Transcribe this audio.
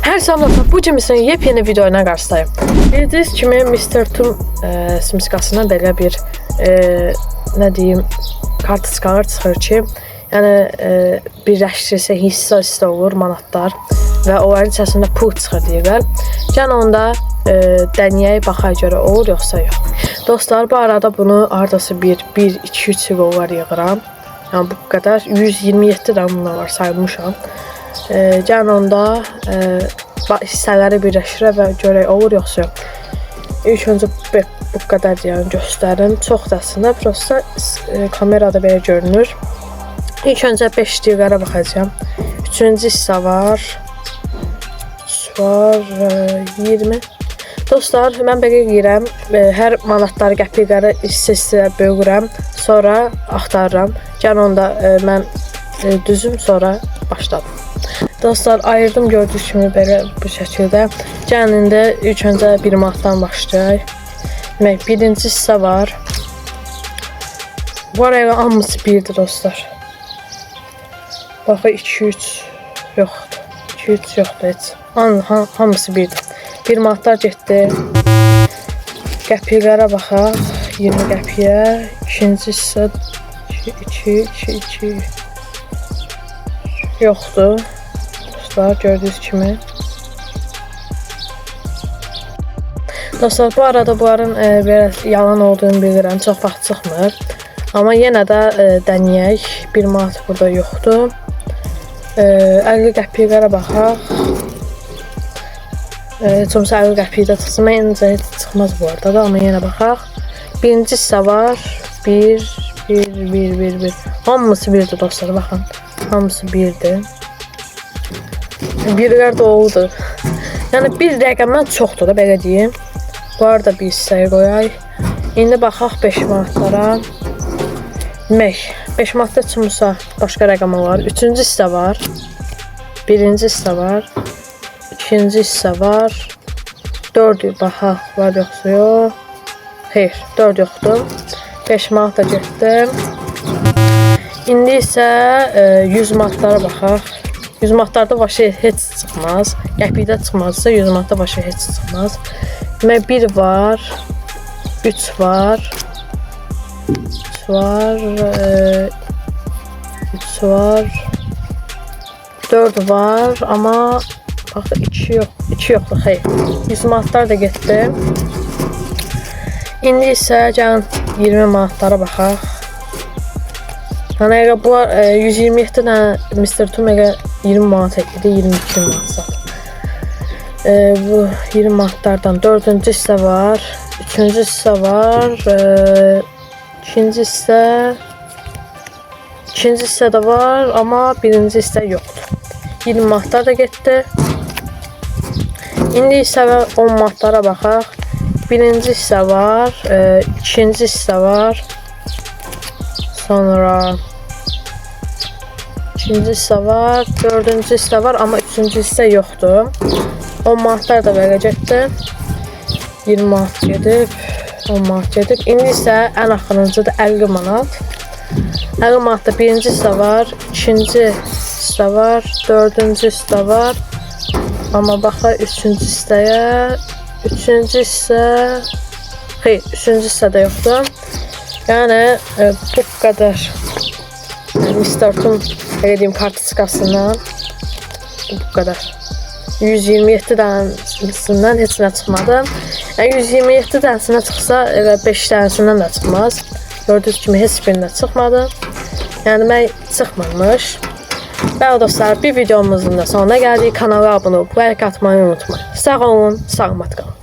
Hər salamlar, bu cəmisinin yepyeni videoyla qarşıdayım. Bildiyiniz kimi Mr. Tom simskasına belə bir nə deyim, kartışkalar çıxır ki, yəni birləşdirirsə hissə olur, manatlar və onların içərisində pul çıxır deyirlər. Yəni onda dəniyəyə baxaya görə olur, yoxsa yox. Dostlar, bu arada bunu hardasa 1-2-3 var yığıram. Yəni bu qədər 127 də bunlar var, saymışam. Yəni onda hissələri birləşdirə və görək olur yoxsa yox. İlk öncə bu qədər yəni göstərim. Çox da əslində, prosta kamerada belə görünür. İlk öncə 5 dəqiqələrə baxacağam. 3-cü hissə var. 20. Dostlar, mən belə deyirəm, hər manatları, qəpikləri hissə bölürəm, sonra axtarıram. Yəni onda mən düzüm, sonra başladım. Dostlar, ayırdım gördüyünüz kimi belə bu şəkildə. Gəlin indi ilk öncə 1 manatdan başlayaq. Demək, birinci hissə var. Bu araya hamısı 1'dir dostlar. Baxın 2-3 yoxdur. 2-3 yoxdur heç. Hamısı 1'dir. 1 manatlar getdi. Qəpiklərə baxaq. 20 qəpiyə. İkinci hissə 2 yoxdur. Dostlar, gördüyünüz kimi. Dostlar, bu arada bunların biraz yalan olduğunu bilirəm. Çox vaxt çıxmır. Amma yenə də dəniyək. 1 manat burada yoxdur. 50 qəpiklərə baxaq. Çomsa 50 qəpikdə çıxsın. Məncə çıxmaz bu arada da, amma yenə baxaq. Birinci hissə var. 1. Hamısı 1'dir dostlar, baxın. Hamısı 1'dir. Birlər də oldu. Yəni 1 rəqəmdən çoxdur da, belə deyim. Bu arada bir hissəyə qoyaq. İndi baxaq 5 manatlara. Demək, 5 manatda çıxmırsa başqa rəqəm var. 3-cü hissə var. 1-ci hissə var. 2-ci hissə var. 4 baxaq, var yoxsa yox. Xeyr, 4 yoxdur. 5 manat da getdim. İndi isə 100 manatlara baxaq. 100 manatlarda başı heç çıxmaz. Qəpikdə çıxmazsa 100 manatda başı heç çıxmaz. Demək, 1 var. 3 var. 3 var. 4 var. Amma baxın 2 yox. 2 yoxdur, xeyr. 100 manatlar da getdi. İndi isə gəlin 20 manatlara baxaq. Yəni bu 127 dənə Mr. Tom 20 manat ekledi, 22 manat satır. Bu 20 manatlardan 4-cü hissə var, 3-cü hissə var, 2-ci hissə də var, amma 1-ci hissə yoxdur. 20 manatlar da getdi. İndi isə 10 manatlara baxaq. 1-ci hissə var, 2-ci hissə var, sonra 2-ci hissə var, 4-cü hissə var, amma 3-cü hissə yoxdur. 10 manatlar da belə getdi. 20 manat gedib, 10 manat gedib. İndi isə ən axırıncı da 50 manat. 50 manatda 1-ci hissə var, 2-ci hissə var, 4-cü hissə var. Amma baxaq 3-cü hissəyə. 3-cü hissə... Xeyr, 3-cü hissə də yoxdur. Yəni bu qədər Mr. Tom elədiyim kartışkasından bu qədər. 127 dənəsindən heç nə çıxmadı. Yəni 127 dənəsindən çıxsa, 5 dənəsindən də çıxmaz. Gördüyünüz kimi heç birində çıxmadı. Yəni demək çıxmamış. Və dostlar, bir videomuzun da sonuna gəldik. Kanala abunə olub, like atmayı unutmayın. Sağ olun, salamat qalın.